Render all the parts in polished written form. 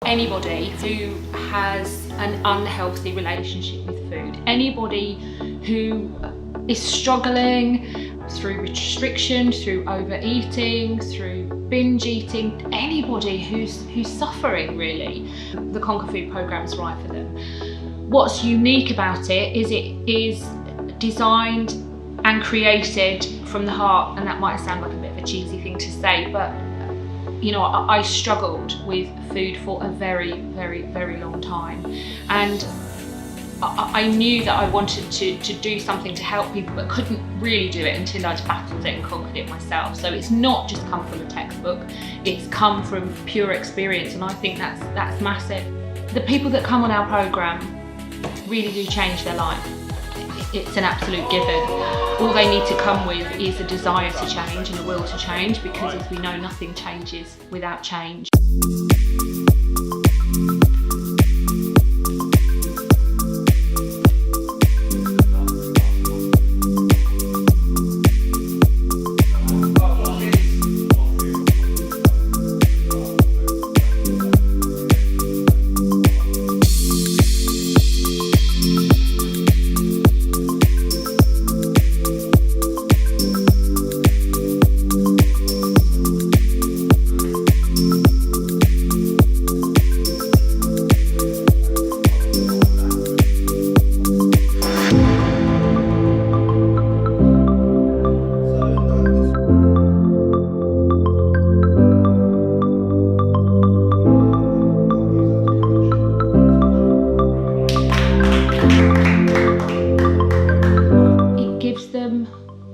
anybody who has an unhealthy relationship with food, anybody who is struggling through restriction, through overeating, through binge eating, anybody who's suffering really, the Conquer Food program's right for them. What's unique about it is designed and created from the heart, and that might sound like a bit of a cheesy thing to say, but you know, I struggled with food for a very, very, very long time, and I knew that I wanted to do something to help people, but couldn't really do it until I'd battled it and conquered it myself. So it's not just come from a textbook, it's come from pure experience, and I think that's massive. The people that come on our programme really do change their life. It's an absolute given. All they need to come with is a desire to change and a will to change, because as we know, nothing changes without change.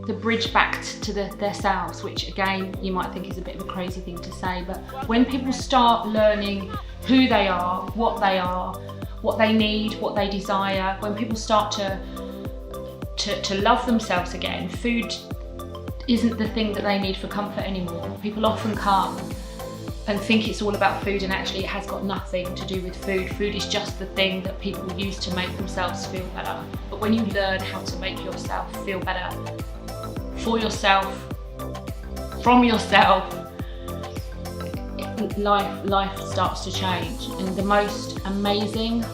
The bridge back to their selves, which again you might think is a bit of a crazy thing to say, but when people start learning who they are, what they need, what they desire, when people start to love themselves again, food isn't the thing that they need for comfort anymore. People often come and think it's all about food, and actually it has got nothing to do with food. Food is just the thing that people use to make themselves feel better. But when you learn how to make yourself feel better, for yourself, from yourself, life starts to change. And the most amazing,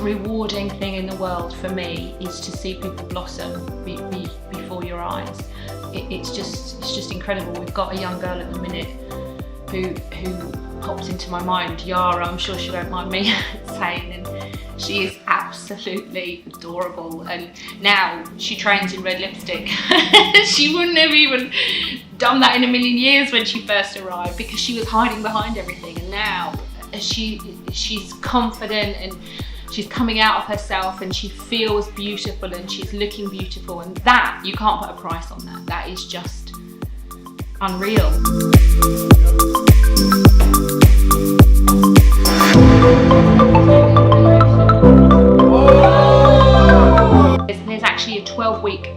rewarding thing in the world for me is to see people blossom before your eyes. It's just incredible. We've got a young girl at the minute who pops into my mind, Yara, I'm sure she won't mind me saying, and she is absolutely adorable, and now she trains in red lipstick. She wouldn't have even done that in a million years when she first arrived, because she was hiding behind everything, and now she's confident and she's coming out of herself and she feels beautiful and she's looking beautiful, and that, you can't put a price on that. That is just unreal. There's actually a 12-week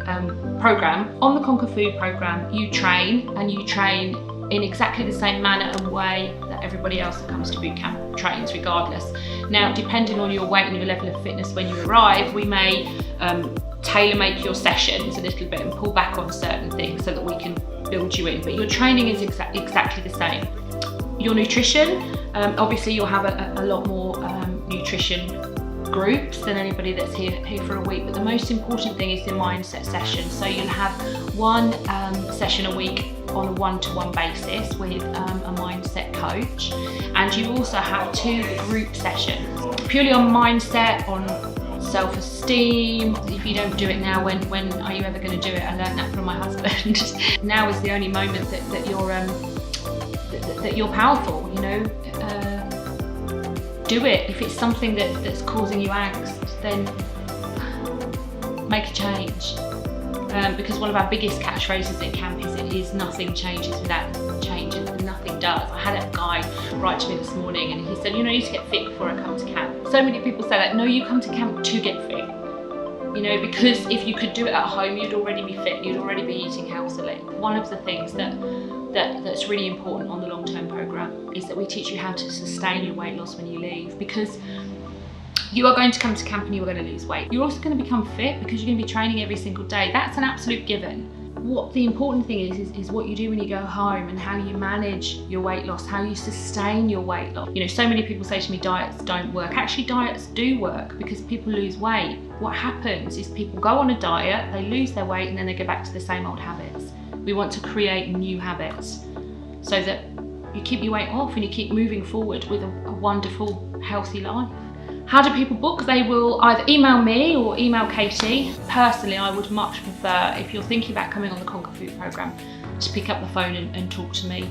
program. On the Conquer Food program, you train, and you train in exactly the same manner and way that everybody else that comes to Bootcamp trains, regardless. Now, depending on your weight and your level of fitness when you arrive, we may tailor-make your sessions a little bit and pull back on certain things so that we can build you in, but your training is exactly the same. Your nutrition, obviously you'll have a lot more nutrition groups than anybody that's here for a week, but the most important thing is the mindset session. So you'll have one session a week on a one-to-one basis with a mindset coach, and you also have 2 group sessions purely on mindset, on self-esteem. If you don't do it now, when are you ever going to do it? I learned that from my husband. Now is the only moment that you're powerful, you know. Do it. If it's something that's causing you angst, then make a change. Because one of our biggest catchphrases at camp is nothing changes without change, and nothing does. I had a guy write to me this morning and he said, you know, you need to get fit before I come to camp. So many people say that. No, you come to camp to get fit. You know, because if you could do it at home, you'd already be fit, you'd already be eating healthily. One of the things that's really important on the long-term program is that we teach you how to sustain your weight loss when you leave, because you are going to come to camp and you are going to lose weight. You're also going to become fit because you're going to be training every single day. That's an absolute given. what the important thing is what you do when you go home, and how you manage your weight loss, how you sustain your weight loss. You know, so many people say to me diets don't work. Actually, diets do work, because people lose weight. What happens is people go on a diet, they lose their weight, and then they go back to the same old habits. We want to create new habits so that you keep your weight off and you keep moving forward with a wonderful, healthy life. How do people book? They will either email me or email Katie. Personally, I would much prefer, if you're thinking about coming on the Conquer Food programme, to pick up the phone and talk to me,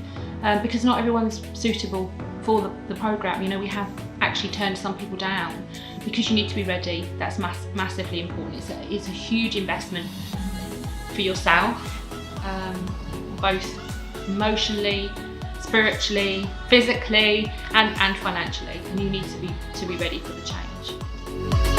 because not everyone's suitable for the programme. You know, we have actually turned some people down because you need to be ready. That's massively important. It's a huge investment for yourself, both emotionally, spiritually, physically, and financially, and you need to be ready for the change.